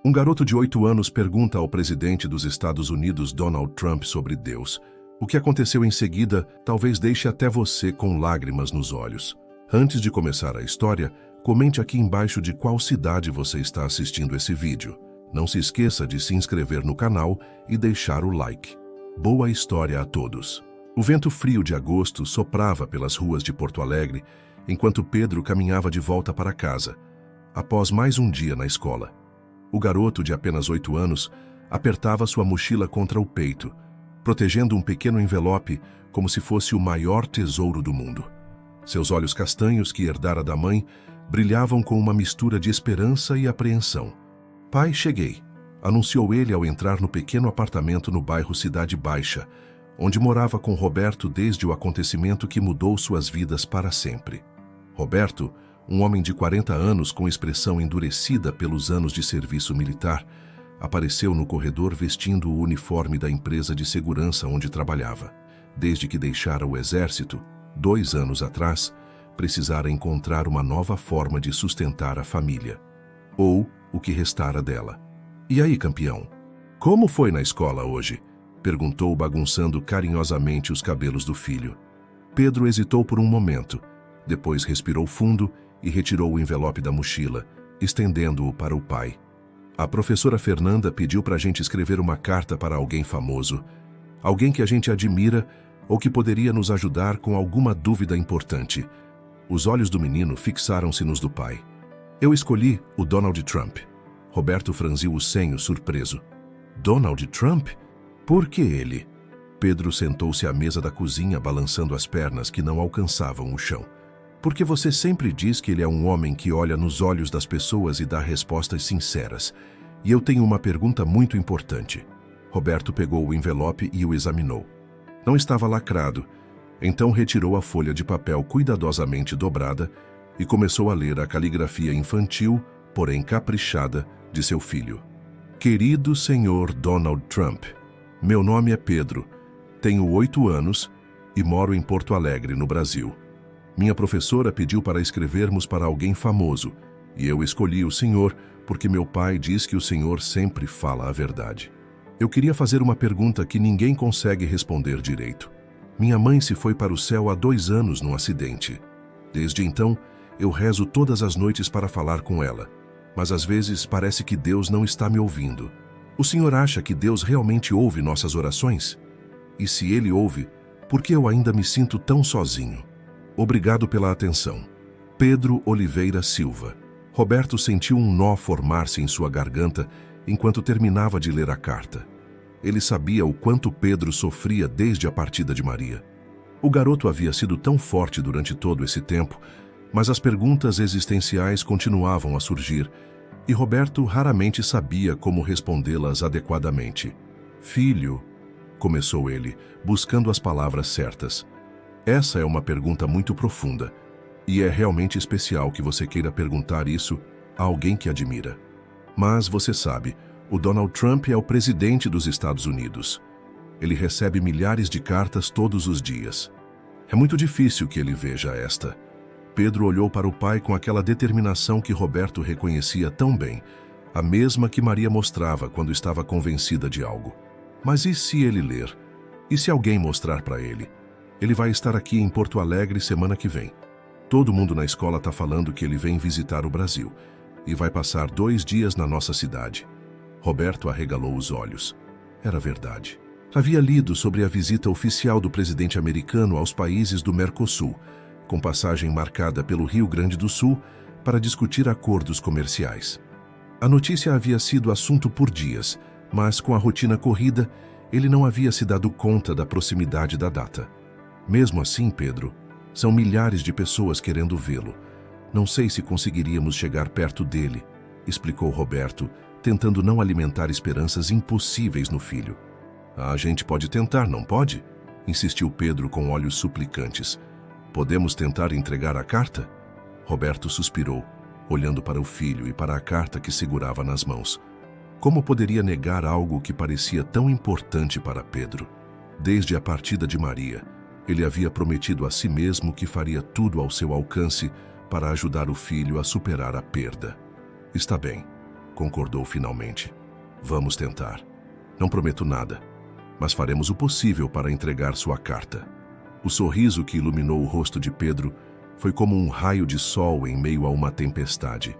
Um garoto de 8 anos pergunta ao presidente dos Estados Unidos, Donald Trump, sobre Deus. O que aconteceu em seguida talvez deixe até você com lágrimas nos olhos. Antes de começar a história, comente aqui embaixo de qual cidade você está assistindo esse vídeo. Não se esqueça de se inscrever no canal e deixar o like. Boa história a todos! O vento frio de agosto soprava pelas ruas de Porto Alegre, enquanto Pedro caminhava de volta para casa, após mais um dia na escola. O garoto, de apenas 8 anos, apertava sua mochila contra o peito, protegendo um pequeno envelope como se fosse o maior tesouro do mundo. Seus olhos castanhos, que herdara da mãe, brilhavam com uma mistura de esperança e apreensão. "Pai, cheguei", anunciou ele ao entrar no pequeno apartamento no bairro Cidade Baixa, onde morava com Roberto desde o acontecimento que mudou suas vidas para sempre. Roberto, um homem de 40 anos com expressão endurecida pelos anos de serviço militar, apareceu no corredor vestindo o uniforme da empresa de segurança onde trabalhava. Desde que deixara o exército, 2 anos atrás, precisara encontrar uma nova forma de sustentar a família, ou o que restara dela. "E aí, campeão? Como foi na escola hoje?", perguntou, bagunçando carinhosamente os cabelos do filho. Pedro hesitou por um momento, depois respirou fundo e retirou o envelope da mochila, estendendo-o para o pai. "A professora Fernanda pediu para a gente escrever uma carta para alguém famoso, alguém que a gente admira ou que poderia nos ajudar com alguma dúvida importante." Os olhos do menino fixaram-se nos do pai. "Eu escolhi o Donald Trump." Roberto franziu o senho, surpreso. "Donald Trump? Por que ele?" Pedro sentou-se à mesa da cozinha, balançando as pernas que não alcançavam o chão. "Porque você sempre diz que ele é um homem que olha nos olhos das pessoas e dá respostas sinceras. E eu tenho uma pergunta muito importante." Roberto pegou o envelope e o examinou. Não estava lacrado, então retirou a folha de papel cuidadosamente dobrada e começou a ler a caligrafia infantil, porém caprichada, de seu filho. "Querido senhor Donald Trump, meu nome é Pedro, tenho 8 anos e moro em Porto Alegre, no Brasil. Minha professora pediu para escrevermos para alguém famoso, e eu escolhi o senhor porque meu pai diz que o senhor sempre fala a verdade. Eu queria fazer uma pergunta que ninguém consegue responder direito. Minha mãe se foi para o céu há 2 anos num acidente. Desde então, eu rezo todas as noites para falar com ela, mas às vezes parece que Deus não está me ouvindo. O senhor acha que Deus realmente ouve nossas orações? E se ele ouve, por que eu ainda me sinto tão sozinho? Obrigado pela atenção. Pedro Oliveira Silva." Roberto sentiu um nó formar-se em sua garganta enquanto terminava de ler a carta. Ele sabia o quanto Pedro sofria desde a partida de Maria. O garoto havia sido tão forte durante todo esse tempo, mas as perguntas existenciais continuavam a surgir, e Roberto raramente sabia como respondê-las adequadamente. "Filho", começou ele, buscando as palavras certas. "Essa é uma pergunta muito profunda, e é realmente especial que você queira perguntar isso a alguém que admira. Mas você sabe, o Donald Trump é o presidente dos Estados Unidos. Ele recebe milhares de cartas todos os dias. É muito difícil que ele veja esta." Pedro olhou para o pai com aquela determinação que Roberto reconhecia tão bem, a mesma que Maria mostrava quando estava convencida de algo. "Mas e se ele ler? E se alguém mostrar para ele? Ele vai estar aqui em Porto Alegre semana que vem. Todo mundo na escola está falando que ele vem visitar o Brasil e vai passar 2 dias na nossa cidade." Roberto arregalou os olhos. Era verdade. Havia lido sobre a visita oficial do presidente americano aos países do Mercosul, com passagem marcada pelo Rio Grande do Sul para discutir acordos comerciais. A notícia havia sido assunto por dias, mas com a rotina corrida, ele não havia se dado conta da proximidade da data. "Mesmo assim, Pedro, são milhares de pessoas querendo vê-lo. Não sei se conseguiríamos chegar perto dele", explicou Roberto, tentando não alimentar esperanças impossíveis no filho. "A gente pode tentar, não pode?", insistiu Pedro com olhos suplicantes. "Podemos tentar entregar a carta?" Roberto suspirou, olhando para o filho e para a carta que segurava nas mãos. Como poderia negar algo que parecia tão importante para Pedro? Desde a partida de Maria, ele havia prometido a si mesmo que faria tudo ao seu alcance para ajudar o filho a superar a perda. "Está bem", concordou finalmente. Vamos tentar. Não prometo nada, mas faremos o possível para entregar sua carta. O sorriso que iluminou o rosto de Pedro foi como um raio de sol em meio a uma tempestade.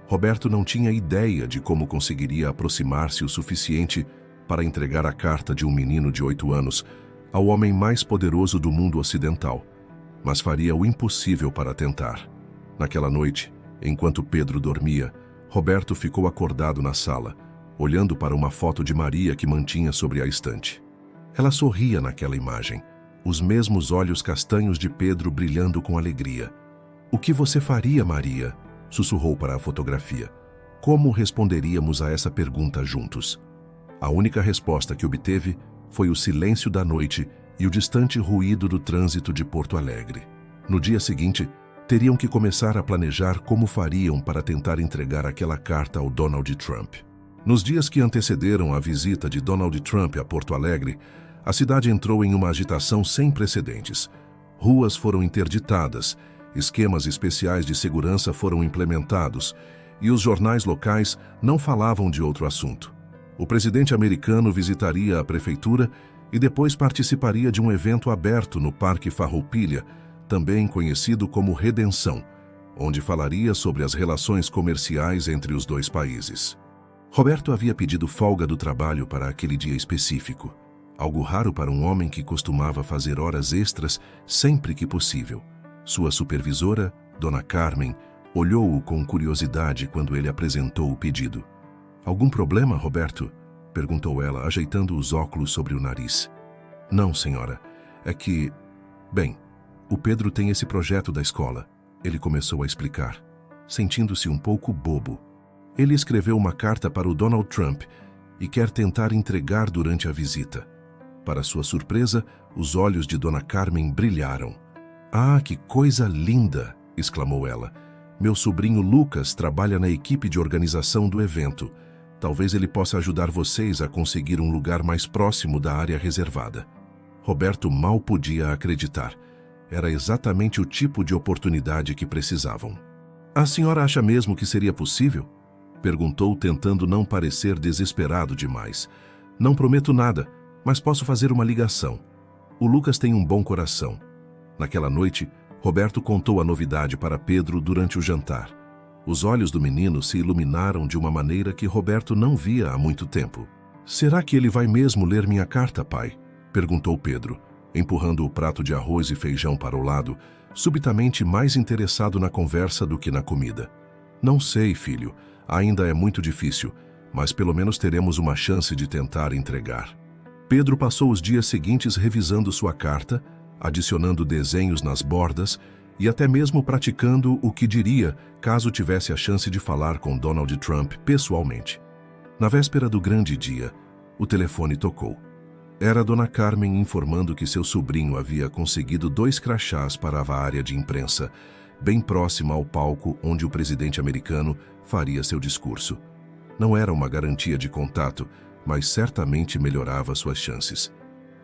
Roberto não tinha ideia de como conseguiria aproximar-se o suficiente para entregar a carta de um menino de 8 anos ao homem mais poderoso do mundo ocidental, mas faria o impossível para tentar. Naquela noite, enquanto Pedro dormia, Roberto ficou acordado na sala, olhando para uma foto de Maria que mantinha sobre a estante. Ela sorria naquela imagem, os mesmos olhos castanhos de Pedro brilhando com alegria. "O que você faria, Maria?", sussurrou para a fotografia. "Como responderíamos a essa pergunta juntos?" A única resposta que obteve foi o silêncio da noite e o distante ruído do trânsito de Porto Alegre. No dia seguinte, teriam que começar a planejar como fariam para tentar entregar aquela carta ao Donald Trump. Nos dias que antecederam a visita de Donald Trump a Porto Alegre, a cidade entrou em uma agitação sem precedentes. Ruas foram interditadas, esquemas especiais de segurança foram implementados e os jornais locais não falavam de outro assunto. O presidente americano visitaria a prefeitura e depois participaria de um evento aberto no Parque Farroupilha, também conhecido como Redenção, onde falaria sobre as relações comerciais entre os dois países. Roberto havia pedido folga do trabalho para aquele dia específico, algo raro para um homem que costumava fazer horas extras sempre que possível. Sua supervisora, Dona Carmen, olhou-o com curiosidade quando ele apresentou o pedido. "Algum problema, Roberto?", perguntou ela, ajeitando os óculos sobre o nariz. "Não, senhora. É que... Bem, o Pedro tem esse projeto da escola", ele começou a explicar, sentindo-se um pouco bobo. "Ele escreveu uma carta para o Donald Trump e quer tentar entregar durante a visita." Para sua surpresa, os olhos de Dona Carmen brilharam. "Ah, que coisa linda!", exclamou ela. "Meu sobrinho Lucas trabalha na equipe de organização do evento. Talvez ele possa ajudar vocês a conseguir um lugar mais próximo da área reservada." Roberto mal podia acreditar. Era exatamente o tipo de oportunidade que precisavam. "A senhora acha mesmo que seria possível?", perguntou, tentando não parecer desesperado demais. "Não prometo nada, mas posso fazer uma ligação. O Lucas tem um bom coração." Naquela noite, Roberto contou a novidade para Pedro durante o jantar. Os olhos do menino se iluminaram de uma maneira que Roberto não via há muito tempo. "Será que ele vai mesmo ler minha carta, pai?", perguntou Pedro, empurrando o prato de arroz e feijão para o lado, subitamente mais interessado na conversa do que na comida. "Não sei, filho. Ainda é muito difícil, mas pelo menos teremos uma chance de tentar entregar." Pedro passou os dias seguintes revisando sua carta, adicionando desenhos nas bordas e até mesmo praticando o que diria caso tivesse a chance de falar com Donald Trump pessoalmente. Na véspera do grande dia, o telefone tocou. Era Dona Carmen informando que seu sobrinho havia conseguido 2 crachás para a área de imprensa, bem próxima ao palco onde o presidente americano faria seu discurso. Não era uma garantia de contato, mas certamente melhorava suas chances.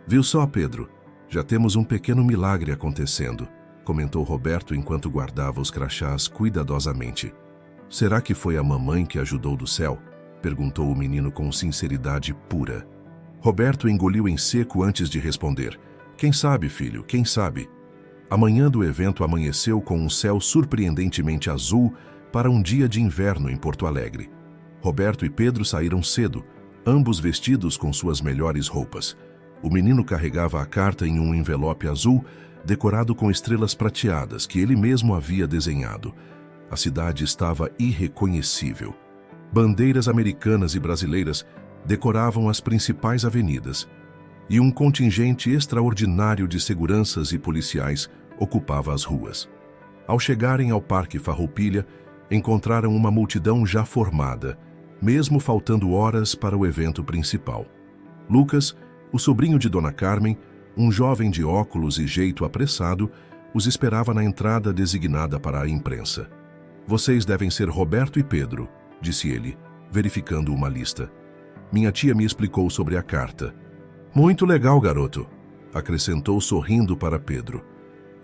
"Viu só, Pedro? Já temos um pequeno milagre acontecendo", comentou Roberto enquanto guardava os crachás cuidadosamente. "Será que foi a mamãe que ajudou do céu?", perguntou o menino com sinceridade pura. Roberto engoliu em seco antes de responder. "Quem sabe, filho, quem sabe?" A manhã do evento amanheceu com um céu surpreendentemente azul para um dia de inverno em Porto Alegre. Roberto e Pedro saíram cedo, ambos vestidos com suas melhores roupas. O menino carregava a carta em um envelope azul, decorado com estrelas prateadas que ele mesmo havia desenhado. A cidade estava irreconhecível. Bandeiras americanas e brasileiras decoravam as principais avenidas, e um contingente extraordinário de seguranças e policiais ocupava as ruas. Ao chegarem ao Parque Farroupilha, encontraram uma multidão já formada, mesmo faltando horas para o evento principal. Lucas, o sobrinho de Dona Carmen, um jovem de óculos e jeito apressado, os esperava na entrada designada para a imprensa. "Vocês devem ser Roberto e Pedro", disse ele, verificando uma lista. "Minha tia me explicou sobre a carta." "Muito legal, garoto", acrescentou sorrindo para Pedro.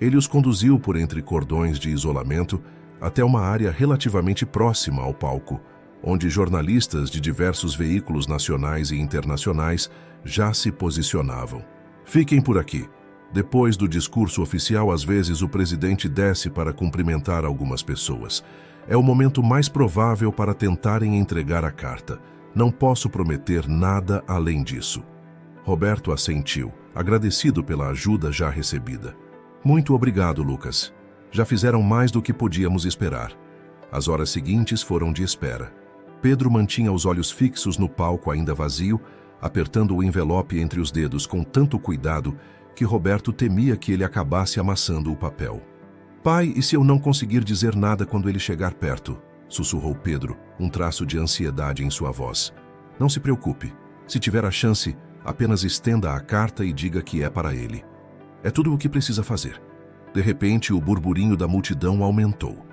Ele os conduziu por entre cordões de isolamento até uma área relativamente próxima ao palco, onde jornalistas de diversos veículos nacionais e internacionais já se posicionavam. Fiquem por aqui. Depois do discurso oficial, às vezes o presidente desce para cumprimentar algumas pessoas. É o momento mais provável para tentarem entregar a carta. Não posso prometer nada além disso. Roberto assentiu, agradecido pela ajuda já recebida. Muito obrigado, Lucas. Já fizeram mais do que podíamos esperar. As horas seguintes foram de espera. Pedro mantinha os olhos fixos no palco ainda vazio, apertando o envelope entre os dedos com tanto cuidado que Roberto temia que ele acabasse amassando o papel. Pai, e se eu não conseguir dizer nada quando ele chegar perto? Sussurrou Pedro, um traço de ansiedade em sua voz. Não se preocupe. Se tiver a chance, apenas estenda a carta e diga que é para ele. É tudo o que precisa fazer. De repente, o burburinho da multidão aumentou.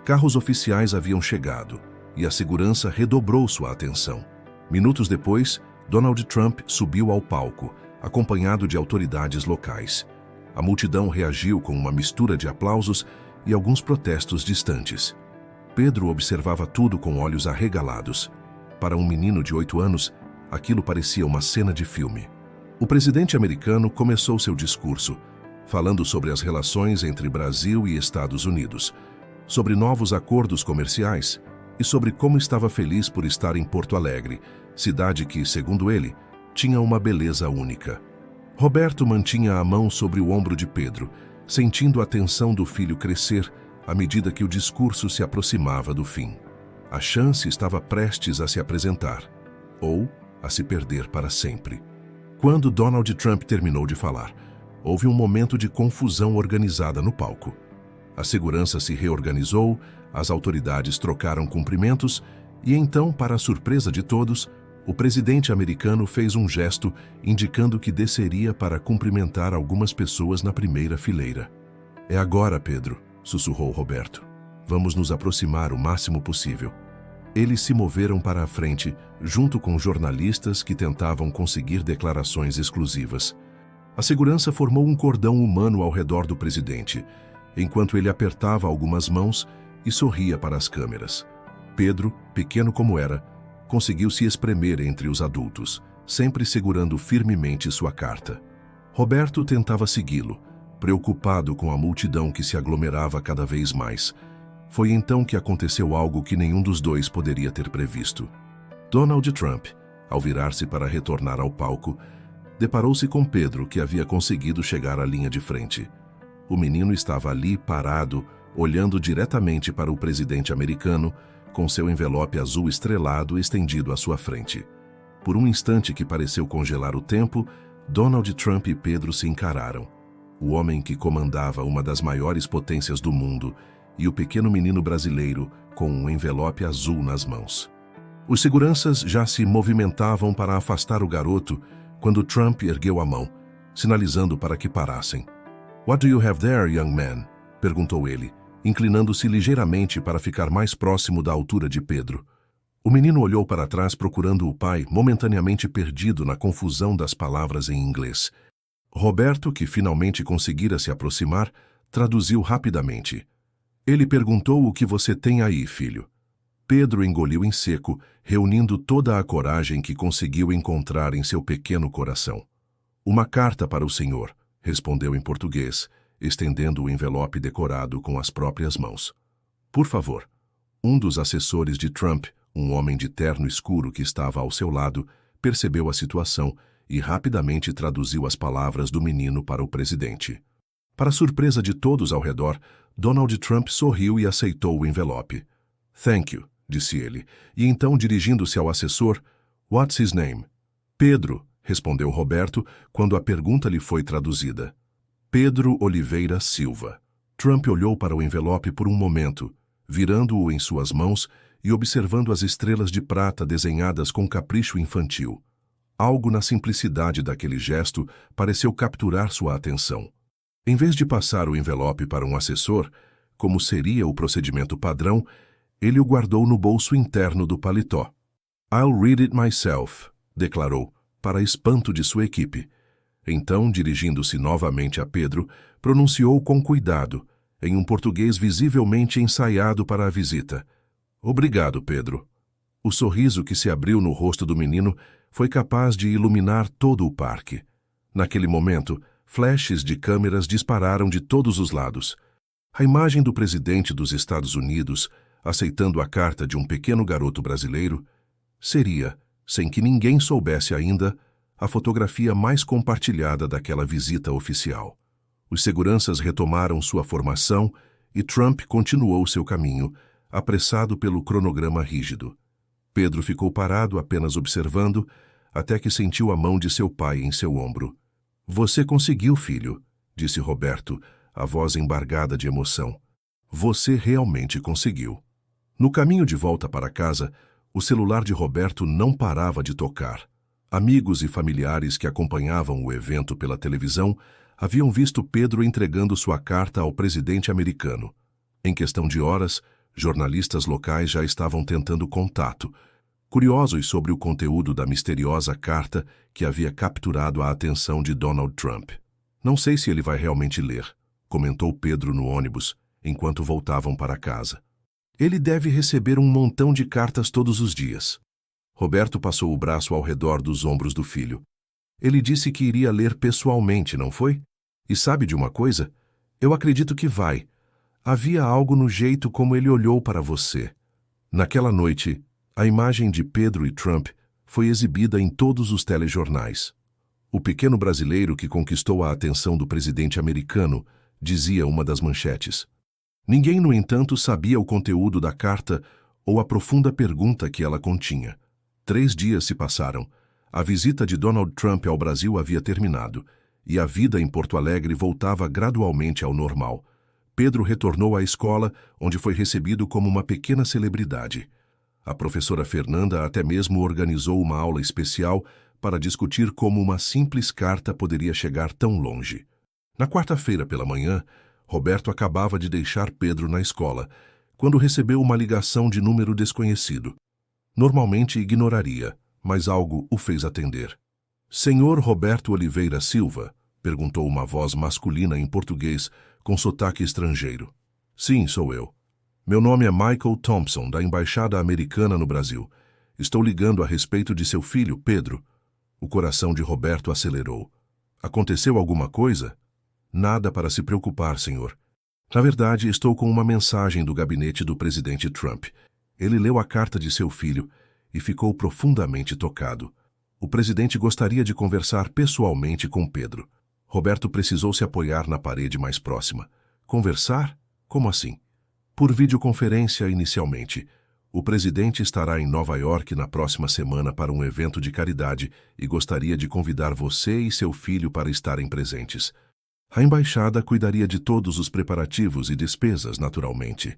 Carros oficiais haviam chegado e a segurança redobrou sua atenção. Minutos depois, Donald Trump subiu ao palco, acompanhado de autoridades locais. A multidão reagiu com uma mistura de aplausos e alguns protestos distantes. Pedro observava tudo com olhos arregalados. Para um menino de 8 anos, aquilo parecia uma cena de filme. O presidente americano começou seu discurso, falando sobre as relações entre Brasil e Estados Unidos, sobre novos acordos comerciais e sobre como estava feliz por estar em Porto Alegre, cidade que, segundo ele, tinha uma beleza única. Roberto mantinha a mão sobre o ombro de Pedro, sentindo a tensão do filho crescer à medida que o discurso se aproximava do fim. A chance estava prestes a se apresentar, ou a se perder para sempre. Quando Donald Trump terminou de falar, houve um momento de confusão organizada no palco. A segurança se reorganizou, as autoridades trocaram cumprimentos e então, para a surpresa de todos, o presidente americano fez um gesto indicando que desceria para cumprimentar algumas pessoas na primeira fileira. É agora, Pedro, sussurrou Roberto. Vamos nos aproximar o máximo possível. Eles se moveram para a frente, junto com jornalistas que tentavam conseguir declarações exclusivas. A segurança formou um cordão humano ao redor do presidente, enquanto ele apertava algumas mãos e sorria para as câmeras. Pedro, pequeno como era, conseguiu se espremer entre os adultos, sempre segurando firmemente sua carta. Roberto tentava segui-lo, preocupado com a multidão que se aglomerava cada vez mais. Foi então que aconteceu algo que nenhum dos dois poderia ter previsto. Donald Trump, ao virar-se para retornar ao palco, deparou-se com Pedro, que havia conseguido chegar à linha de frente. O menino estava ali parado, olhando diretamente para o presidente americano, com seu envelope azul estrelado estendido à sua frente. Por um instante que pareceu congelar o tempo, Donald Trump e Pedro se encararam. O homem que comandava uma das maiores potências do mundo e o pequeno menino brasileiro com um envelope azul nas mãos. Os seguranças já se movimentavam para afastar o garoto quando Trump ergueu a mão, sinalizando para que parassem. "What do you have there, young man?" perguntou ele, inclinando-se ligeiramente para ficar mais próximo da altura de Pedro. O menino olhou para trás procurando o pai, momentaneamente perdido na confusão das palavras em inglês. Roberto, que finalmente conseguira se aproximar, traduziu rapidamente. Ele perguntou: "O que você tem aí, filho?" Pedro engoliu em seco, reunindo toda a coragem que conseguiu encontrar em seu pequeno coração. "Uma carta para o senhor", respondeu em português, estendendo o envelope decorado com as próprias mãos. "Por favor." Um dos assessores de Trump, um homem de terno escuro que estava ao seu lado, percebeu a situação e rapidamente traduziu as palavras do menino para o presidente. Para surpresa de todos ao redor, Donald Trump sorriu e aceitou o envelope. "Thank you", disse ele, e então, dirigindo-se ao assessor, "What's his name?" "Pedro", respondeu Roberto quando a pergunta lhe foi traduzida. "Pedro Oliveira Silva." Trump olhou para o envelope por um momento, virando-o em suas mãos e observando as estrelas de prata desenhadas com capricho infantil. Algo na simplicidade daquele gesto pareceu capturar sua atenção. Em vez de passar o envelope para um assessor, como seria o procedimento padrão, ele o guardou no bolso interno do paletó. "I'll read it myself", declarou, para espanto de sua equipe. Então, dirigindo-se novamente a Pedro, pronunciou com cuidado, em um português visivelmente ensaiado para a visita: "Obrigado, Pedro." O sorriso que se abriu no rosto do menino foi capaz de iluminar todo o parque. Naquele momento, flashes de câmeras dispararam de todos os lados. A imagem do presidente dos Estados Unidos, aceitando a carta de um pequeno garoto brasileiro, seria, sem que ninguém soubesse ainda, a fotografia mais compartilhada daquela visita oficial. Os seguranças retomaram sua formação e Trump continuou seu caminho, apressado pelo cronograma rígido. Pedro ficou parado apenas observando, até que sentiu a mão de seu pai em seu ombro. "Você conseguiu, filho", disse Roberto, a voz embargada de emoção. "Você realmente conseguiu." No caminho de volta para casa, o celular de Roberto não parava de tocar. Amigos e familiares que acompanhavam o evento pela televisão haviam visto Pedro entregando sua carta ao presidente americano. Em questão de horas, jornalistas locais já estavam tentando contato, curiosos sobre o conteúdo da misteriosa carta que havia capturado a atenção de Donald Trump. "Não sei se ele vai realmente ler", comentou Pedro no ônibus, enquanto voltavam para casa. "Ele deve receber um montão de cartas todos os dias." Roberto passou o braço ao redor dos ombros do filho. "Ele disse que iria ler pessoalmente, não foi? E sabe de uma coisa? Eu acredito que vai. Havia algo no jeito como ele olhou para você." Naquela noite, a imagem de Pedro e Trump foi exibida em todos os telejornais. "O pequeno brasileiro que conquistou a atenção do presidente americano", dizia uma das manchetes. Ninguém, no entanto, sabia o conteúdo da carta ou a profunda pergunta que ela continha. 3 dias se passaram. A visita de Donald Trump ao Brasil havia terminado, e a vida em Porto Alegre voltava gradualmente ao normal. Pedro retornou à escola, onde foi recebido como uma pequena celebridade. A professora Fernanda até mesmo organizou uma aula especial para discutir como uma simples carta poderia chegar tão longe. Na quarta-feira pela manhã, Roberto acabava de deixar Pedro na escola, quando recebeu uma ligação de número desconhecido. Normalmente ignoraria, mas algo o fez atender. "Senhor Roberto Oliveira Silva?", perguntou uma voz masculina em português, com sotaque estrangeiro. "Sim, sou eu. Meu nome é Michael Thompson, da Embaixada Americana no Brasil. Estou ligando a respeito de seu filho, Pedro." O coração de Roberto acelerou. "Aconteceu alguma coisa?" "Nada para se preocupar, senhor. Na verdade, estou com uma mensagem do gabinete do presidente Trump. Ele leu a carta de seu filho e ficou profundamente tocado. O presidente gostaria de conversar pessoalmente com Pedro." Roberto precisou se apoiar na parede mais próxima. "Conversar? Como assim?" "Por videoconferência inicialmente. O presidente estará em Nova York na próxima semana para um evento de caridade e gostaria de convidar você e seu filho para estarem presentes. A embaixada cuidaria de todos os preparativos e despesas, naturalmente."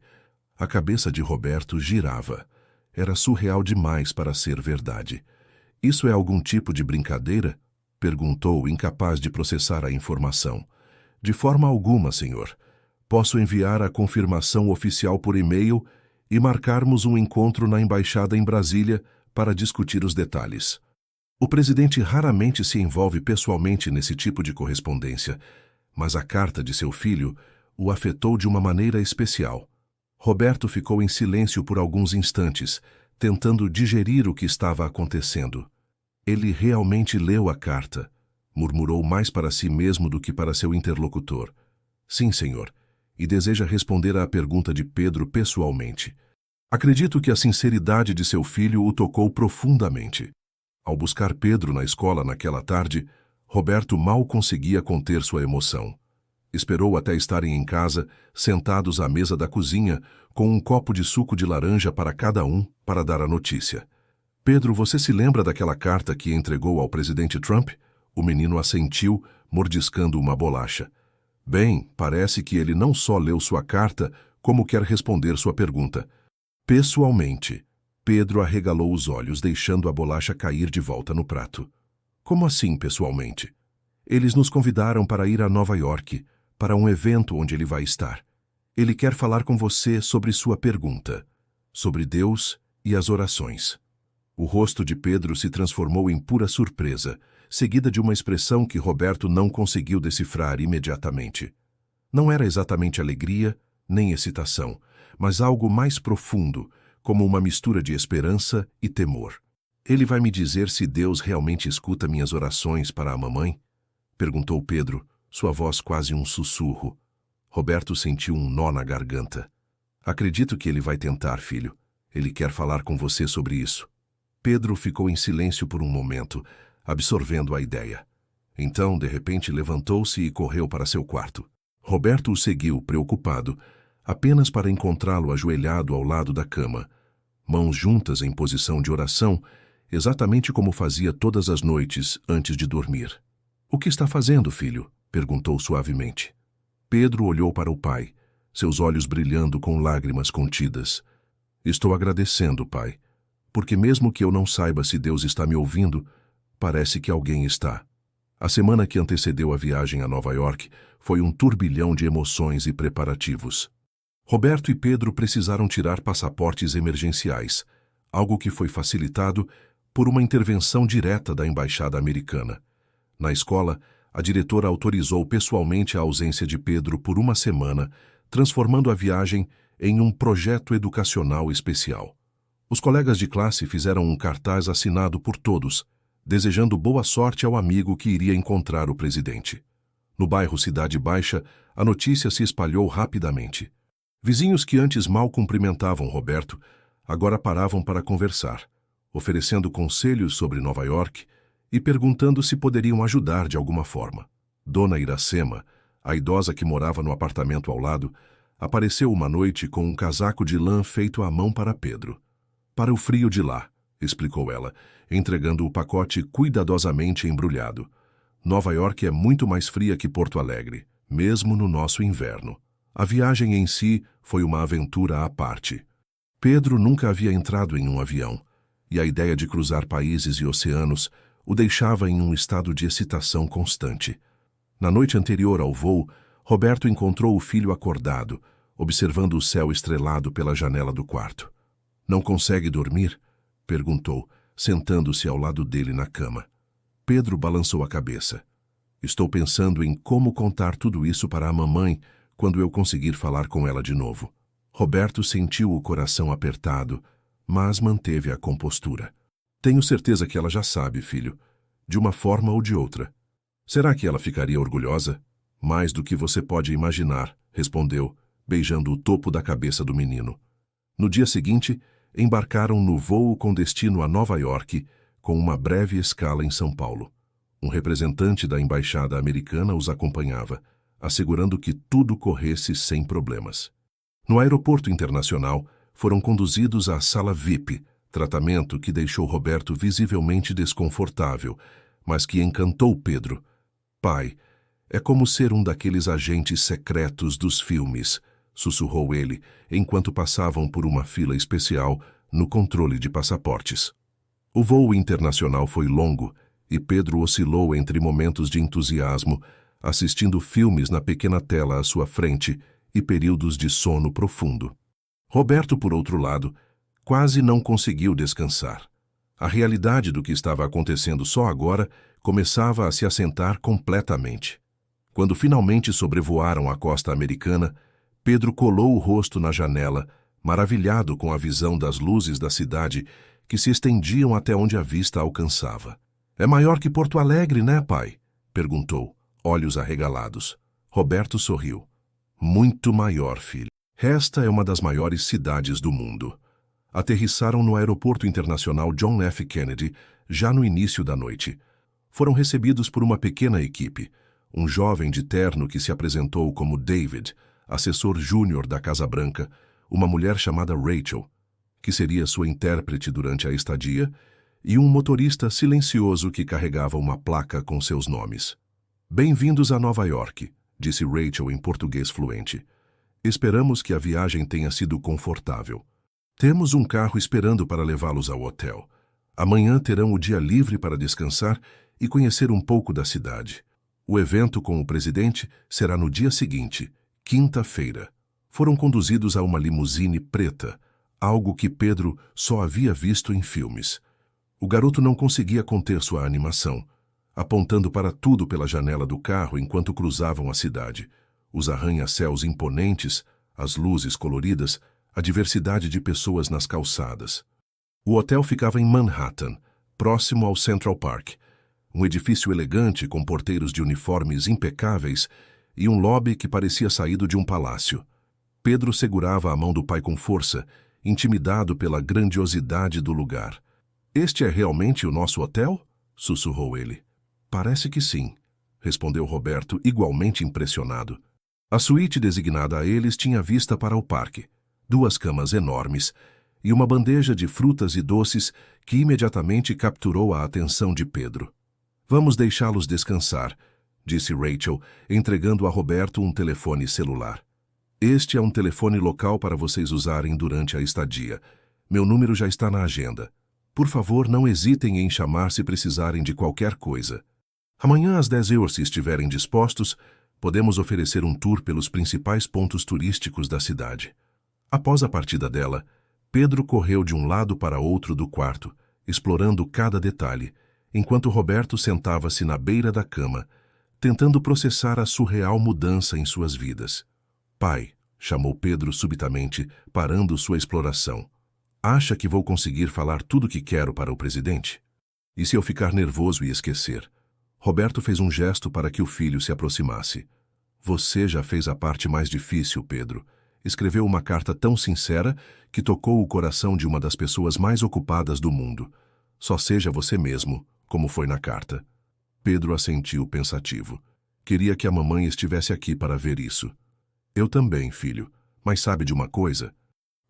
A cabeça de Roberto girava. Era surreal demais para ser verdade. "Isso é algum tipo de brincadeira?", perguntou, incapaz de processar a informação. "De forma alguma, senhor. Posso enviar a confirmação oficial por e-mail e marcarmos um encontro na embaixada em Brasília para discutir os detalhes." O presidente raramente se envolve pessoalmente nesse tipo de correspondência, mas a carta de seu filho o afetou de uma maneira especial. Roberto ficou em silêncio por alguns instantes, tentando digerir o que estava acontecendo. "Ele realmente leu a carta", murmurou mais para si mesmo do que para seu interlocutor. "Sim, senhor, e deseja responder à pergunta de Pedro pessoalmente." Acredito que a sinceridade de seu filho o tocou profundamente. Ao buscar Pedro na escola naquela tarde, Roberto mal conseguia conter sua emoção. Esperou até estarem em casa, sentados à mesa da cozinha, com um copo de suco de laranja para cada um, para dar a notícia. "Pedro, você se lembra daquela carta que entregou ao presidente Trump?" O menino assentiu, mordiscando uma bolacha. "Bem, parece que ele não só leu sua carta, como quer responder sua pergunta." "Pessoalmente." Pedro arregalou os olhos, deixando a bolacha cair de volta no prato. "Como assim, pessoalmente?" "Eles nos convidaram para ir a Nova York, para um evento onde ele vai estar. Ele quer falar com você sobre sua pergunta, sobre Deus e as orações." O rosto de Pedro se transformou em pura surpresa, seguida de uma expressão que Roberto não conseguiu decifrar imediatamente. Não era exatamente alegria, nem excitação, mas algo mais profundo, como uma mistura de esperança e temor. Ele vai me dizer se Deus realmente escuta minhas orações para a mamãe? Perguntou Pedro, sua voz quase um sussurro. Roberto sentiu um nó na garganta. Acredito que ele vai tentar, filho. Ele quer falar com você sobre isso. Pedro ficou em silêncio por um momento, absorvendo a ideia. Então, de repente, levantou-se e correu para seu quarto. Roberto o seguiu, preocupado, apenas para encontrá-lo ajoelhado ao lado da cama, mãos juntas em posição de oração, exatamente como fazia todas as noites antes de dormir. "O que está fazendo, filho?" perguntou suavemente. Pedro olhou para o pai, seus olhos brilhando com lágrimas contidas. "Estou agradecendo, pai, porque mesmo que eu não saiba se Deus está me ouvindo, parece que alguém está." A semana que antecedeu a viagem a Nova York foi um turbilhão de emoções e preparativos. Roberto e Pedro precisaram tirar passaportes emergenciais, algo que foi facilitado por uma intervenção direta da embaixada americana. Na escola, a diretora autorizou pessoalmente a ausência de Pedro por uma semana, transformando a viagem em um projeto educacional especial. Os colegas de classe fizeram um cartaz assinado por todos, desejando boa sorte ao amigo que iria encontrar o presidente. No bairro Cidade Baixa, a notícia se espalhou rapidamente. Vizinhos que antes mal cumprimentavam Roberto, agora paravam para conversar, oferecendo conselhos sobre Nova York e perguntando se poderiam ajudar de alguma forma. Dona Iracema, a idosa que morava no apartamento ao lado, apareceu uma noite com um casaco de lã feito à mão para Pedro. "Para o frio de lá", explicou ela, entregando o pacote cuidadosamente embrulhado. "Nova York é muito mais fria que Porto Alegre, mesmo no nosso inverno." A viagem em si foi uma aventura à parte. Pedro nunca havia entrado em um avião, e a ideia de cruzar países e oceanos o deixava em um estado de excitação constante. Na noite anterior ao voo, Roberto encontrou o filho acordado, observando o céu estrelado pela janela do quarto. "Não consegue dormir?" perguntou, sentando-se ao lado dele na cama. Pedro balançou a cabeça. "Estou pensando em como contar tudo isso para a mamãe quando eu conseguir falar com ela de novo." Roberto sentiu o coração apertado, mas manteve a compostura. "Tenho certeza que ela já sabe, filho, de uma forma ou de outra." "Será que ela ficaria orgulhosa?" "Mais do que você pode imaginar", respondeu, beijando o topo da cabeça do menino. No dia seguinte, embarcaram no voo com destino a Nova York, com uma breve escala em São Paulo. Um representante da embaixada americana os acompanhava, assegurando que tudo corresse sem problemas. No aeroporto internacional, foram conduzidos à sala VIP, tratamento que deixou Roberto visivelmente desconfortável, mas que encantou Pedro. "Pai, é como ser um daqueles agentes secretos dos filmes", sussurrou ele, enquanto passavam por uma fila especial no controle de passaportes. O voo internacional foi longo e Pedro oscilou entre momentos de entusiasmo, assistindo filmes na pequena tela à sua frente, e períodos de sono profundo. Roberto, por outro lado, quase não conseguiu descansar. A realidade do que estava acontecendo só agora começava a se assentar completamente. Quando finalmente sobrevoaram a costa americana, Pedro colou o rosto na janela, maravilhado com a visão das luzes da cidade que se estendiam até onde a vista alcançava. "É maior que Porto Alegre, né, pai?" perguntou, olhos arregalados. Roberto sorriu. "Muito maior, filho. Esta é uma das maiores cidades do mundo." Aterrissaram no Aeroporto Internacional John F. Kennedy já no início da noite. Foram recebidos por uma pequena equipe, um jovem de terno que se apresentou como David, assessor júnior da Casa Branca, uma mulher chamada Rachel, que seria sua intérprete durante a estadia, e um motorista silencioso que carregava uma placa com seus nomes. "Bem-vindos a Nova York", disse Rachel em português fluente. "Esperamos que a viagem tenha sido confortável. Temos um carro esperando para levá-los ao hotel. Amanhã terão o dia livre para descansar e conhecer um pouco da cidade. O evento com o presidente será no dia seguinte, quinta-feira." Foram conduzidos a uma limusine preta, algo que Pedro só havia visto em filmes. O garoto não conseguia conter sua animação, apontando para tudo pela janela do carro enquanto cruzavam a cidade. Os arranha-céus imponentes, as luzes coloridas, a diversidade de pessoas nas calçadas. O hotel ficava em Manhattan, próximo ao Central Park, um edifício elegante com porteiros de uniformes impecáveis e um lobby que parecia saído de um palácio. Pedro segurava a mão do pai com força, intimidado pela grandiosidade do lugar. "Este é realmente o nosso hotel?" sussurrou ele. "Parece que sim", respondeu Roberto, igualmente impressionado. A suíte designada a eles tinha vista para o parque, 2 camas enormes e uma bandeja de frutas e doces que imediatamente capturou a atenção de Pedro. "Vamos deixá-los descansar", disse Rachel, entregando a Roberto um telefone celular. "Este é um telefone local para vocês usarem durante a estadia. Meu número já está na agenda. Por favor, não hesitem em chamar se precisarem de qualquer coisa. Amanhã às 10 horas, se estiverem dispostos, podemos oferecer um tour pelos principais pontos turísticos da cidade." Após a partida dela, Pedro correu de um lado para outro do quarto, explorando cada detalhe, enquanto Roberto sentava-se na beira da cama, tentando processar a surreal mudança em suas vidas. "Pai", chamou Pedro subitamente, parando sua exploração. "Acha que vou conseguir falar tudo o que quero para o presidente? E se eu ficar nervoso e esquecer?" Roberto fez um gesto para que o filho se aproximasse. "Você já fez a parte mais difícil, Pedro." Escreveu uma carta tão sincera que tocou o coração de uma das pessoas mais ocupadas do mundo. "Só seja você mesmo, como foi na carta." Pedro assentiu pensativo. "Queria que a mamãe estivesse aqui para ver isso." "Eu também, filho. Mas sabe de uma coisa?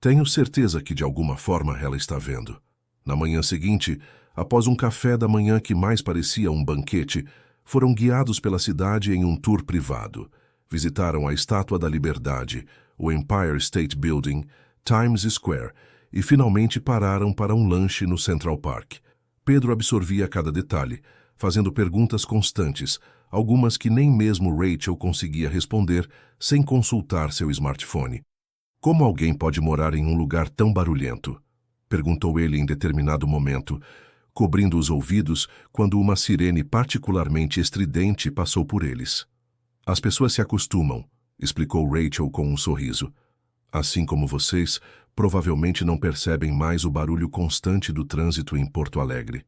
Tenho certeza que de alguma forma ela está vendo." Na manhã seguinte, após um café da manhã que mais parecia um banquete, foram guiados pela cidade em um tour privado. Visitaram a Estátua da Liberdade, o Empire State Building, Times Square e finalmente pararam para um lanche no Central Park. Pedro absorvia cada detalhe, fazendo perguntas constantes, algumas que nem mesmo Rachel conseguia responder sem consultar seu smartphone. "Como alguém pode morar em um lugar tão barulhento?" perguntou ele em determinado momento, cobrindo os ouvidos quando uma sirene particularmente estridente passou por eles. "As pessoas se acostumam", explicou Rachel com um sorriso. "Assim como vocês, provavelmente não percebem mais o barulho constante do trânsito em Porto Alegre."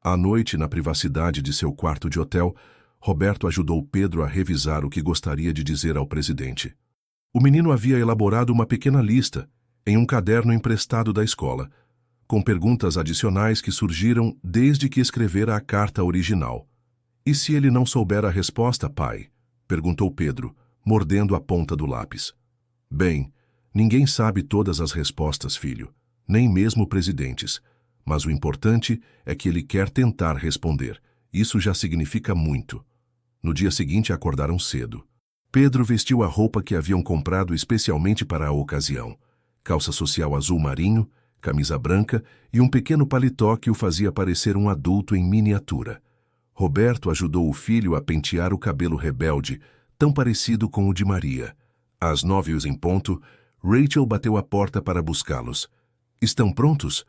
À noite, na privacidade de seu quarto de hotel, Roberto ajudou Pedro a revisar o que gostaria de dizer ao presidente. O menino havia elaborado uma pequena lista, em um caderno emprestado da escola, com perguntas adicionais que surgiram desde que escrevera a carta original. "E se ele não souber a resposta, pai?" perguntou Pedro, mordendo a ponta do lápis. "Bem, ninguém sabe todas as respostas, filho, nem mesmo presidentes. Mas o importante é que ele quer tentar responder. Isso já significa muito." No dia seguinte acordaram cedo. Pedro vestiu a roupa que haviam comprado especialmente para a ocasião. Calça social azul marinho, camisa branca e um pequeno paletó que o fazia parecer um adulto em miniatura. Roberto ajudou o filho a pentear o cabelo rebelde, tão parecido com o de Maria. Às 9 em ponto, Rachel bateu à porta para buscá-los. "Estão prontos?"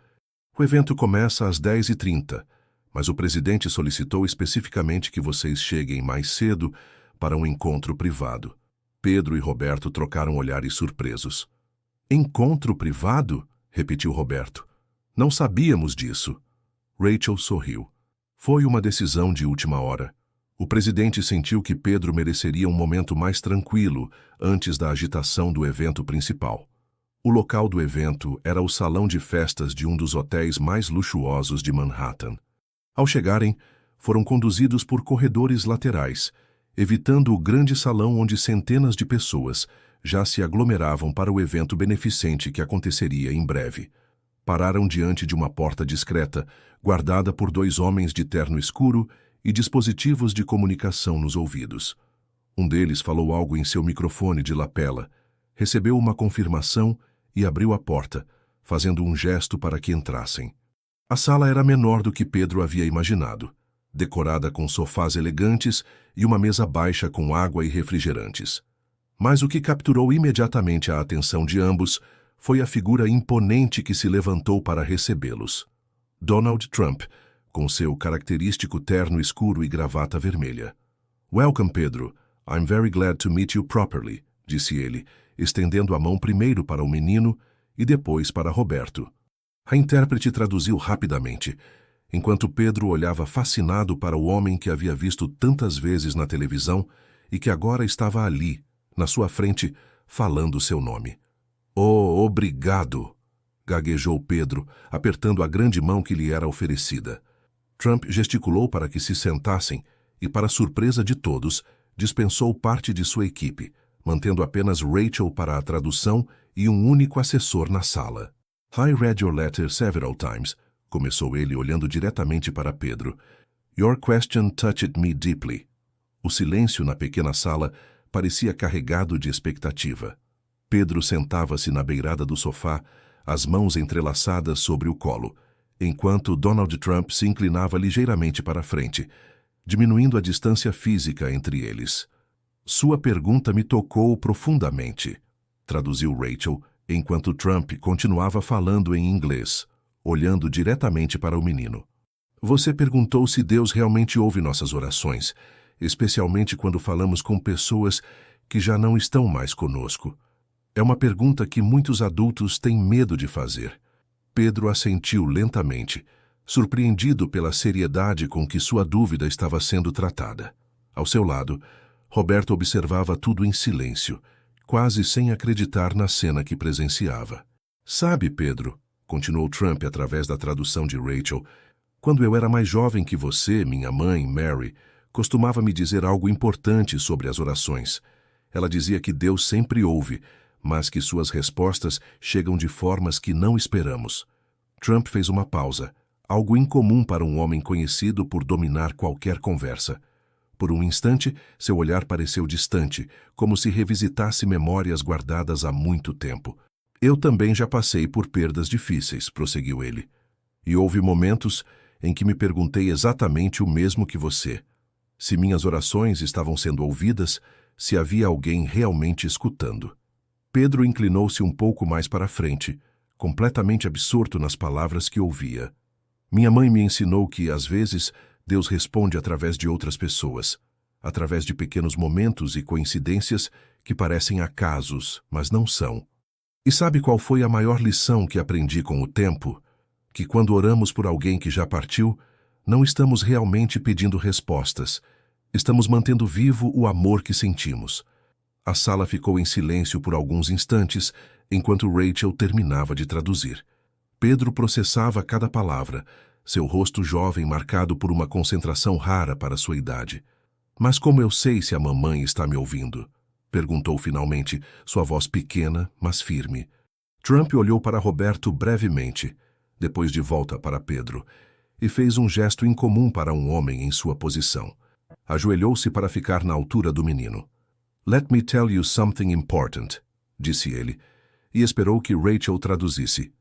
"O evento começa às 10h30, mas o presidente solicitou especificamente que vocês cheguem mais cedo para um encontro privado." Pedro e Roberto trocaram olhares surpresos. "Encontro privado?" repetiu Roberto. "Não sabíamos disso." Rachel sorriu. Foi uma decisão de última hora. O presidente sentiu que Pedro mereceria um momento mais tranquilo antes da agitação do evento principal. O local do evento era o salão de festas de um dos hotéis mais luxuosos de Manhattan. Ao chegarem, foram conduzidos por corredores laterais, evitando o grande salão onde centenas de pessoas já se aglomeravam para o evento beneficente que aconteceria em breve. Pararam diante de uma porta discreta, guardada por 2 homens de terno escuro e dispositivos de comunicação nos ouvidos. Um deles falou algo em seu microfone de lapela, recebeu uma confirmação e abriu a porta, fazendo um gesto para que entrassem. A sala era menor do que Pedro havia imaginado, decorada com sofás elegantes e uma mesa baixa com água e refrigerantes. Mas o que capturou imediatamente a atenção de ambos foi a figura imponente que se levantou para recebê-los. Donald Trump, com seu característico terno escuro e gravata vermelha. "Welcome, Pedro. I'm very glad to meet you properly", disse ele, estendendo a mão primeiro para o menino e depois para Roberto. A intérprete traduziu rapidamente, enquanto Pedro olhava fascinado para o homem que havia visto tantas vezes na televisão e que agora estava ali, na sua frente, falando seu nome. "Oh, obrigado!" gaguejou Pedro, apertando a grande mão que lhe era oferecida. Trump gesticulou para que se sentassem e, para surpresa de todos, dispensou parte de sua equipe, mantendo apenas Rachel para a tradução e um único assessor na sala. "I read your letter several times," começou ele olhando diretamente para Pedro. "Your question touched me deeply." O silêncio na pequena sala parecia carregado de expectativa. Pedro sentava-se na beirada do sofá, as mãos entrelaçadas sobre o colo, enquanto Donald Trump se inclinava ligeiramente para a frente, diminuindo a distância física entre eles. "Sua pergunta me tocou profundamente", traduziu Rachel, enquanto Trump continuava falando em inglês, olhando diretamente para o menino. "Você perguntou se Deus realmente ouve nossas orações, especialmente quando falamos com pessoas que já não estão mais conosco. É uma pergunta que muitos adultos têm medo de fazer." Pedro assentiu lentamente, surpreendido pela seriedade com que sua dúvida estava sendo tratada. Ao seu lado, Roberto observava tudo em silêncio, quase sem acreditar na cena que presenciava. "Sabe, Pedro", continuou Trump através da tradução de Rachel, "quando eu era mais jovem que você, minha mãe, Mary, costumava me dizer algo importante sobre as orações. Ela dizia que Deus sempre ouve, mas que suas respostas chegam de formas que não esperamos." Trump fez uma pausa, algo incomum para um homem conhecido por dominar qualquer conversa. Por um instante, seu olhar pareceu distante, como se revisitasse memórias guardadas há muito tempo. "Eu também já passei por perdas difíceis", prosseguiu ele. "E houve momentos em que me perguntei exatamente o mesmo que você. Se minhas orações estavam sendo ouvidas, se havia alguém realmente escutando." Pedro inclinou-se um pouco mais para a frente, completamente absorto nas palavras que ouvia. "Minha mãe me ensinou que, às vezes, Deus responde através de outras pessoas, através de pequenos momentos e coincidências que parecem acasos, mas não são. E sabe qual foi a maior lição que aprendi com o tempo? Que quando oramos por alguém que já partiu, não estamos realmente pedindo respostas, estamos mantendo vivo o amor que sentimos." A sala ficou em silêncio por alguns instantes, enquanto Rachel terminava de traduzir. Pedro processava cada palavra, seu rosto jovem marcado por uma concentração rara para sua idade. "Mas como eu sei se a mamãe está me ouvindo?" perguntou finalmente, sua voz pequena, mas firme. Trump olhou para Roberto brevemente, depois de volta para Pedro, e fez um gesto incomum para um homem em sua posição. Ajoelhou-se para ficar na altura do menino. "Let me tell you something important", disse ele, e esperou que Rachel traduzisse.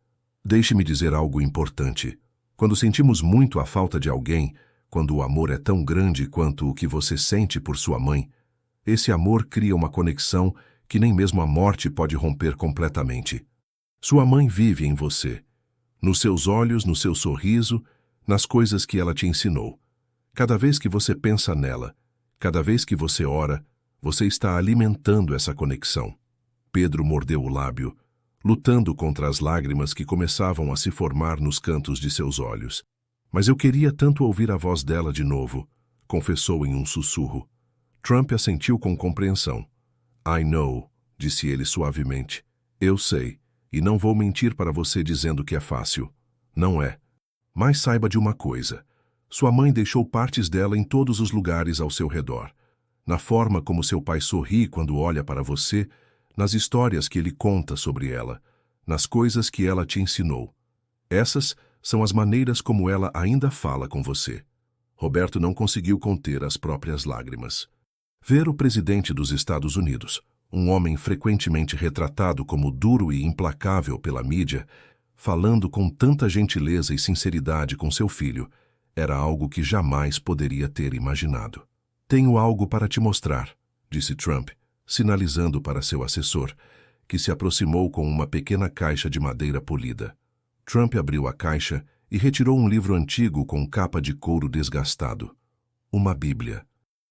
"Deixe-me dizer algo importante. Quando sentimos muito a falta de alguém, quando o amor é tão grande quanto o que você sente por sua mãe, esse amor cria uma conexão que nem mesmo a morte pode romper completamente. Sua mãe vive em você, nos seus olhos, no seu sorriso, nas coisas que ela te ensinou. Cada vez que você pensa nela, cada vez que você ora, você está alimentando essa conexão." Pedro mordeu o lábio, lutando contra as lágrimas que começavam a se formar nos cantos de seus olhos. "Mas eu queria tanto ouvir a voz dela de novo", confessou em um sussurro. Trump assentiu com compreensão. "I know", disse ele suavemente. "Eu sei, e não vou mentir para você dizendo que é fácil. Não é. Mas saiba de uma coisa. Sua mãe deixou partes dela em todos os lugares ao seu redor. Na forma como seu pai sorri quando olha para você, nas histórias que ele conta sobre ela, nas coisas que ela te ensinou. Essas são as maneiras como ela ainda fala com você." Roberto não conseguiu conter as próprias lágrimas. Ver o presidente dos Estados Unidos, um homem frequentemente retratado como duro e implacável pela mídia, falando com tanta gentileza e sinceridade com seu filho, era algo que jamais poderia ter imaginado. "Tenho algo para te mostrar", disse Trump, sinalizando para seu assessor, que se aproximou com uma pequena caixa de madeira polida. Trump abriu a caixa e retirou um livro antigo com capa de couro desgastado. Uma Bíblia.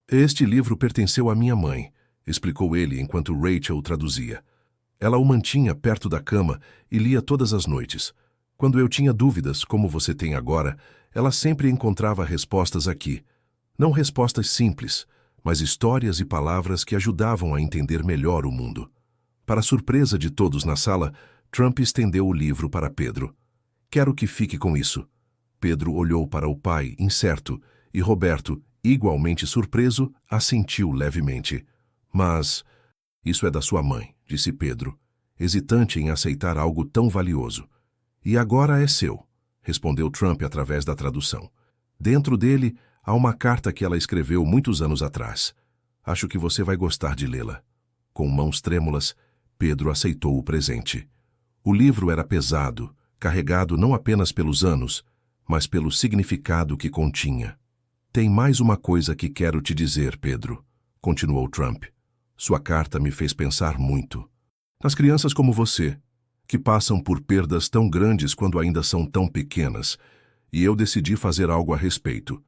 "Este livro pertenceu à minha mãe", explicou ele enquanto Rachel traduzia. Ela o mantinha perto da cama e lia todas as noites. Quando eu tinha dúvidas, como você tem agora, ela sempre encontrava respostas aqui. Não respostas simples, mas histórias e palavras que ajudavam a entender melhor o mundo. Para surpresa de todos na sala, Trump estendeu o livro para Pedro. Quero que fique com isso. Pedro olhou para o pai, incerto, e Roberto, igualmente surpreso, assentiu levemente. Mas, isso é da sua mãe, disse Pedro, hesitante em aceitar algo tão valioso. E agora é seu, respondeu Trump através da tradução. Dentro dele, há uma carta que ela escreveu muitos anos atrás. Acho que você vai gostar de lê-la. Com mãos trêmulas, Pedro aceitou o presente. O livro era pesado, carregado não apenas pelos anos, mas pelo significado que continha. Tem mais uma coisa que quero te dizer, Pedro, continuou Trump. Sua carta me fez pensar muito. Nas crianças como você, que passam por perdas tão grandes quando ainda são tão pequenas, e eu decidi fazer algo a respeito.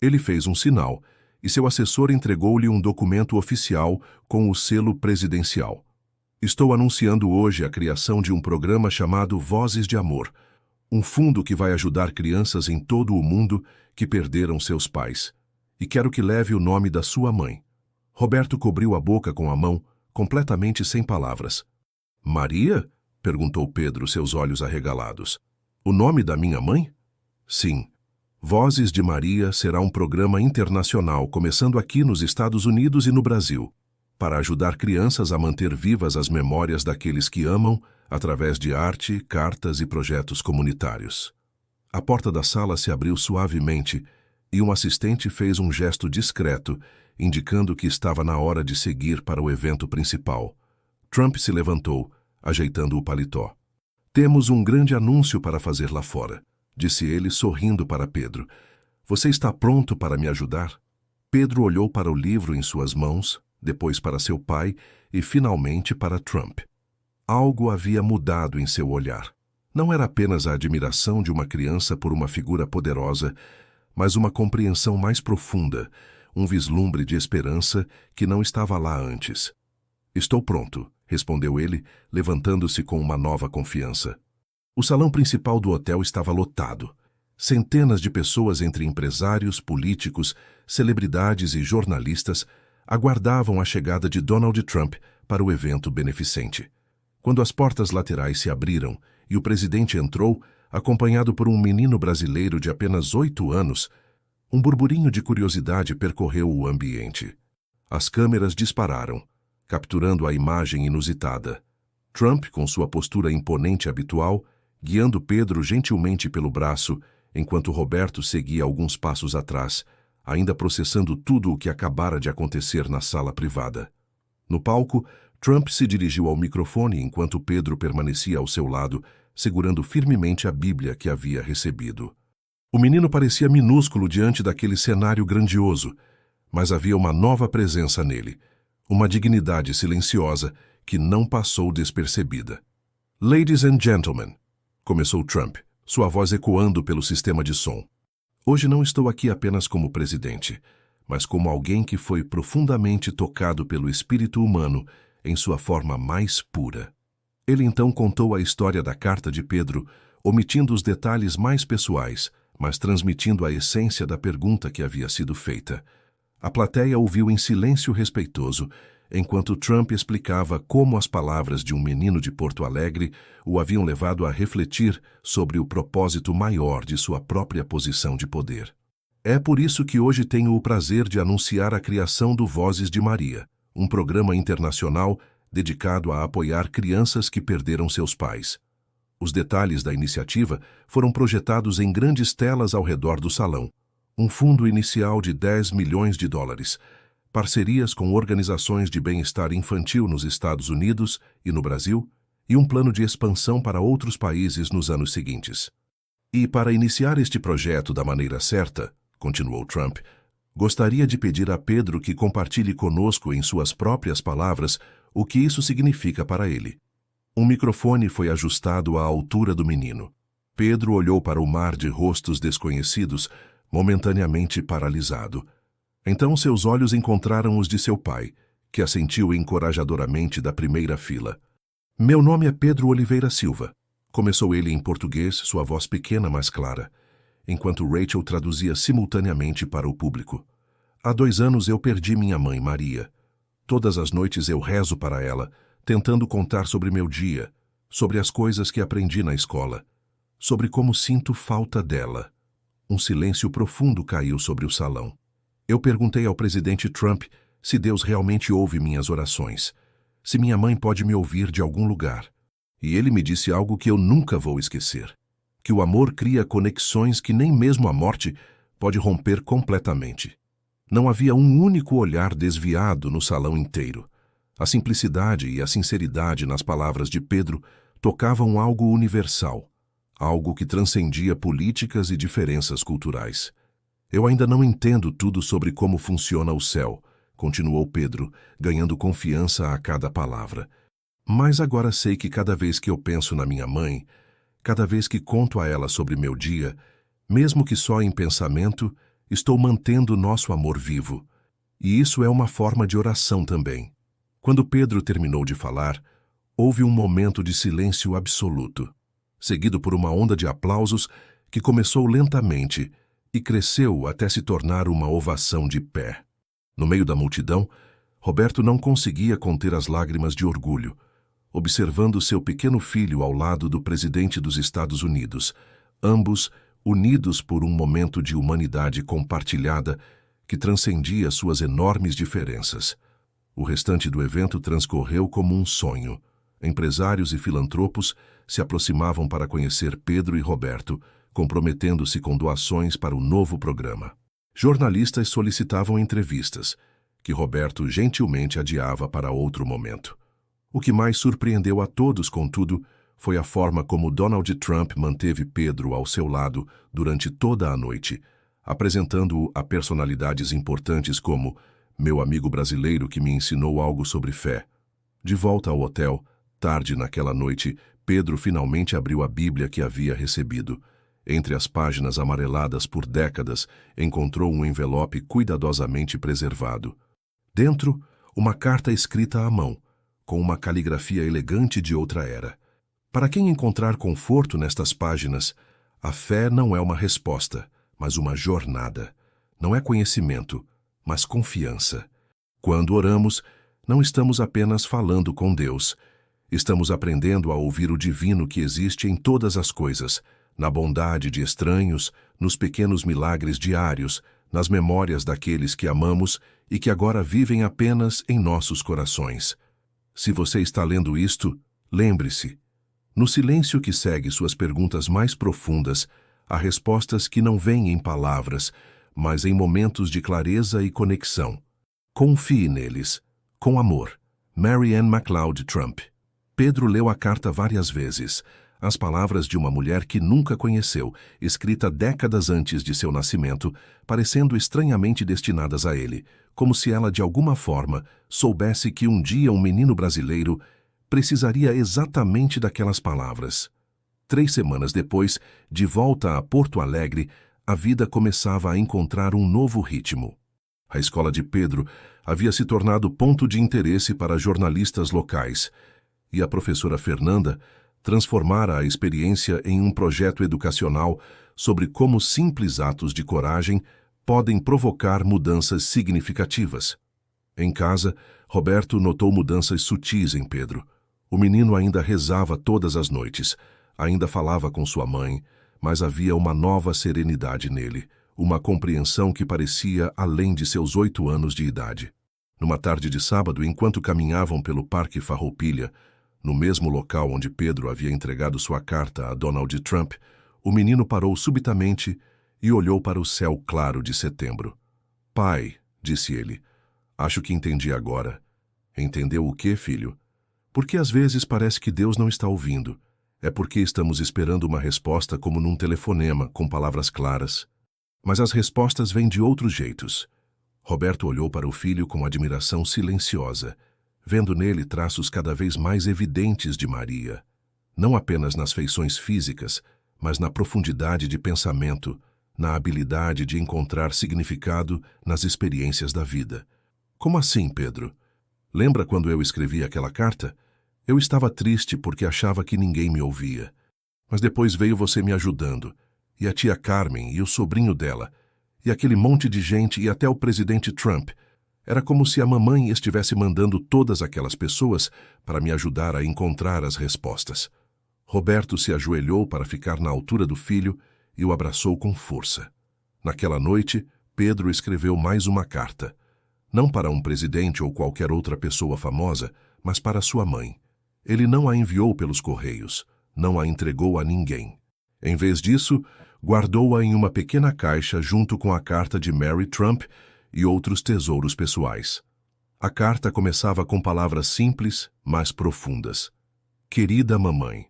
Ele fez um sinal, e seu assessor entregou-lhe um documento oficial com o selo presidencial. Estou anunciando hoje a criação de um programa chamado Vozes de Amor, um fundo que vai ajudar crianças em todo o mundo que perderam seus pais. E quero que leve o nome da sua mãe. Roberto cobriu a boca com a mão, completamente sem palavras. Maria? Perguntou Pedro, seus olhos arregalados. O nome da minha mãe? Sim. Vozes de Maria será um programa internacional, começando aqui nos Estados Unidos e no Brasil, para ajudar crianças a manter vivas as memórias daqueles que amam, através de arte, cartas e projetos comunitários. A porta da sala se abriu suavemente e um assistente fez um gesto discreto, indicando que estava na hora de seguir para o evento principal. Trump se levantou, ajeitando o paletó. Temos um grande anúncio para fazer lá fora, disse ele, sorrindo para Pedro. Você está pronto para me ajudar? Pedro olhou para o livro em suas mãos, depois para seu pai e finalmente para Trump. Algo havia mudado em seu olhar. Não era apenas a admiração de uma criança por uma figura poderosa, mas uma compreensão mais profunda, um vislumbre de esperança que não estava lá antes. Estou pronto, respondeu ele, levantando-se com uma nova confiança. O salão principal do hotel estava lotado. Centenas de pessoas entre empresários, políticos, celebridades e jornalistas aguardavam a chegada de Donald Trump para o evento beneficente. Quando as portas laterais se abriram e o presidente entrou, acompanhado por um menino brasileiro de apenas 8 anos, um burburinho de curiosidade percorreu o ambiente. As câmeras dispararam, capturando a imagem inusitada. Trump, com sua postura imponente habitual, guiando Pedro gentilmente pelo braço, enquanto Roberto seguia alguns passos atrás, ainda processando tudo o que acabara de acontecer na sala privada. No palco, Trump se dirigiu ao microfone enquanto Pedro permanecia ao seu lado, segurando firmemente a Bíblia que havia recebido. O menino parecia minúsculo diante daquele cenário grandioso, mas havia uma nova presença nele, uma dignidade silenciosa que não passou despercebida. Ladies and gentlemen, começou Trump, sua voz ecoando pelo sistema de som. Hoje não estou aqui apenas como presidente, mas como alguém que foi profundamente tocado pelo espírito humano em sua forma mais pura. Ele então contou a história da carta de Pedro, omitindo os detalhes mais pessoais, mas transmitindo a essência da pergunta que havia sido feita. A plateia ouviu em silêncio respeitoso, enquanto Trump explicava como as palavras de um menino de Porto Alegre o haviam levado a refletir sobre o propósito maior de sua própria posição de poder. É por isso que hoje tenho o prazer de anunciar a criação do Vozes de Maria, um programa internacional dedicado a apoiar crianças que perderam seus pais. Os detalhes da iniciativa foram projetados em grandes telas ao redor do salão. Um fundo inicial de 10 milhões de dólares, parcerias com organizações de bem-estar infantil nos Estados Unidos e no Brasil, e um plano de expansão para outros países nos anos seguintes. E para iniciar este projeto da maneira certa, continuou Trump, gostaria de pedir a Pedro que compartilhe conosco em suas próprias palavras o que isso significa para ele. Um microfone foi ajustado à altura do menino. Pedro olhou para o mar de rostos desconhecidos, momentaneamente paralisado. Então seus olhos encontraram os de seu pai, que assentiu encorajadoramente da primeira fila. Meu nome é Pedro Oliveira Silva. Começou ele em português, sua voz pequena, mas clara, enquanto Rachel traduzia simultaneamente para o público. Há 2 anos eu perdi minha mãe, Maria. Todas as noites eu rezo para ela, tentando contar sobre meu dia, sobre as coisas que aprendi na escola, sobre como sinto falta dela. Um silêncio profundo caiu sobre o salão. Eu perguntei ao presidente Trump se Deus realmente ouve minhas orações, se minha mãe pode me ouvir de algum lugar. E ele me disse algo que eu nunca vou esquecer, que o amor cria conexões que nem mesmo a morte pode romper completamente. Não havia um único olhar desviado no salão inteiro. A simplicidade e a sinceridade nas palavras de Pedro tocavam algo universal, algo que transcendia políticas e diferenças culturais. Eu ainda não entendo tudo sobre como funciona o céu, continuou Pedro, ganhando confiança a cada palavra. Mas agora sei que cada vez que eu penso na minha mãe, cada vez que conto a ela sobre meu dia, mesmo que só em pensamento, estou mantendo nosso amor vivo. E isso é uma forma de oração também. Quando Pedro terminou de falar, houve um momento de silêncio absoluto, seguido por uma onda de aplausos que começou lentamente e cresceu até se tornar uma ovação de pé. No meio da multidão, Roberto não conseguia conter as lágrimas de orgulho, observando seu pequeno filho ao lado do presidente dos Estados Unidos, ambos unidos por um momento de humanidade compartilhada que transcendia suas enormes diferenças. O restante do evento transcorreu como um sonho. Empresários e filantropos se aproximavam para conhecer Pedro e Roberto, comprometendo-se com doações para o novo programa. Jornalistas solicitavam entrevistas, que Roberto gentilmente adiava para outro momento. O que mais surpreendeu a todos, contudo, foi a forma como Donald Trump manteve Pedro ao seu lado durante toda a noite, apresentando-o a personalidades importantes como meu amigo brasileiro que me ensinou algo sobre fé. De volta ao hotel, tarde naquela noite, Pedro finalmente abriu a Bíblia que havia recebido. Entre as páginas amareladas por décadas, encontrou um envelope cuidadosamente preservado. Dentro, uma carta escrita à mão, com uma caligrafia elegante de outra era. Para quem encontrar conforto nestas páginas, a fé não é uma resposta, mas uma jornada. Não é conhecimento, mas confiança. Quando oramos, não estamos apenas falando com Deus. Estamos aprendendo a ouvir o divino que existe em todas as coisas, na bondade de estranhos, nos pequenos milagres diários, nas memórias daqueles que amamos e que agora vivem apenas em nossos corações. Se você está lendo isto, lembre-se, no silêncio que segue suas perguntas mais profundas, há respostas que não vêm em palavras, mas em momentos de clareza e conexão. Confie neles, com amor. Mary Ann MacLeod Trump. Pedro leu a carta várias vezes, as palavras de uma mulher que nunca conheceu, escrita décadas antes de seu nascimento, parecendo estranhamente destinadas a ele, como se ela de alguma forma soubesse que um dia um menino brasileiro precisaria exatamente daquelas palavras. 3 semanas depois, de volta a Porto Alegre, a vida começava a encontrar um novo ritmo. A escola de Pedro havia se tornado ponto de interesse para jornalistas locais, e a professora Fernanda transformara a experiência em um projeto educacional sobre como simples atos de coragem podem provocar mudanças significativas. Em casa, Roberto notou mudanças sutis em Pedro. O menino ainda rezava todas as noites, ainda falava com sua mãe, mas havia uma nova serenidade nele, uma compreensão que parecia além de seus 8 anos de idade. Numa tarde de sábado, enquanto caminhavam pelo Parque Farroupilha, no mesmo local onde Pedro havia entregado sua carta a Donald Trump, o menino parou subitamente e olhou para o céu claro de setembro. "Pai", disse ele, "acho que entendi agora." "Entendeu o quê, filho?" "Porque às vezes parece que Deus não está ouvindo. É porque estamos esperando uma resposta como num telefonema, com palavras claras. Mas as respostas vêm de outros jeitos." Roberto olhou para o filho com admiração silenciosa, vendo nele traços cada vez mais evidentes de Maria, não apenas nas feições físicas, mas na profundidade de pensamento, na habilidade de encontrar significado nas experiências da vida. "Como assim, Pedro? Lembra quando eu escrevi aquela carta? Eu estava triste porque achava que ninguém me ouvia. Mas depois veio você me ajudando, e a tia Carmen e o sobrinho dela, e aquele monte de gente e até o presidente Trump. Era como se a mamãe estivesse mandando todas aquelas pessoas para me ajudar a encontrar as respostas. Roberto se ajoelhou para ficar na altura do filho e o abraçou com força. Naquela noite, Pedro escreveu mais uma carta. Não para um presidente ou qualquer outra pessoa famosa, mas para sua mãe. Ele não a enviou pelos correios, não a entregou a ninguém. Em vez disso, guardou-a em uma pequena caixa junto com a carta de Mary Trump e outros tesouros pessoais. A carta começava com palavras simples, mas profundas. Querida mamãe,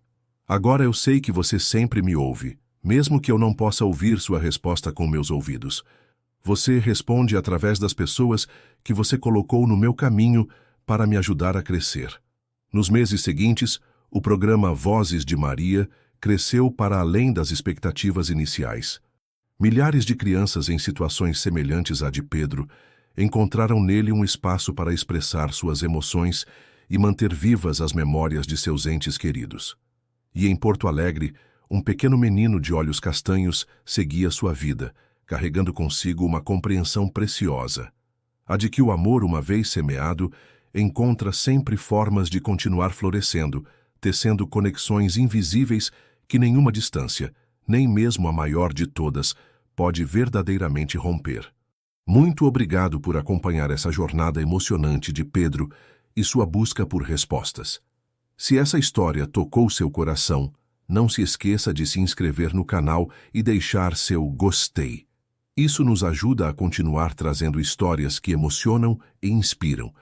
agora eu sei que você sempre me ouve, mesmo que eu não possa ouvir sua resposta com meus ouvidos. Você responde através das pessoas que você colocou no meu caminho para me ajudar a crescer. Nos meses seguintes, o programa Vozes de Maria cresceu para além das expectativas iniciais. Milhares de crianças em situações semelhantes à de Pedro encontraram nele um espaço para expressar suas emoções e manter vivas as memórias de seus entes queridos. E em Porto Alegre, um pequeno menino de olhos castanhos seguia sua vida, carregando consigo uma compreensão preciosa, a de que o amor, uma vez semeado, encontra sempre formas de continuar florescendo, tecendo conexões invisíveis que nenhuma distância, nem mesmo a maior de todas, pode verdadeiramente romper. Muito obrigado por acompanhar essa jornada emocionante de Pedro e sua busca por respostas. Se essa história tocou seu coração, não se esqueça de se inscrever no canal e deixar seu gostei. Isso nos ajuda a continuar trazendo histórias que emocionam e inspiram.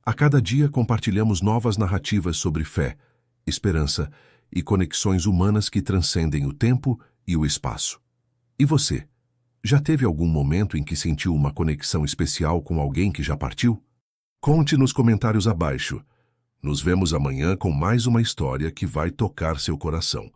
A cada dia compartilhamos novas narrativas sobre fé, esperança e conexões humanas que transcendem o tempo e o espaço. E você? Já teve algum momento em que sentiu uma conexão especial com alguém que já partiu? Conte nos comentários abaixo. Nos vemos amanhã com mais uma história que vai tocar seu coração.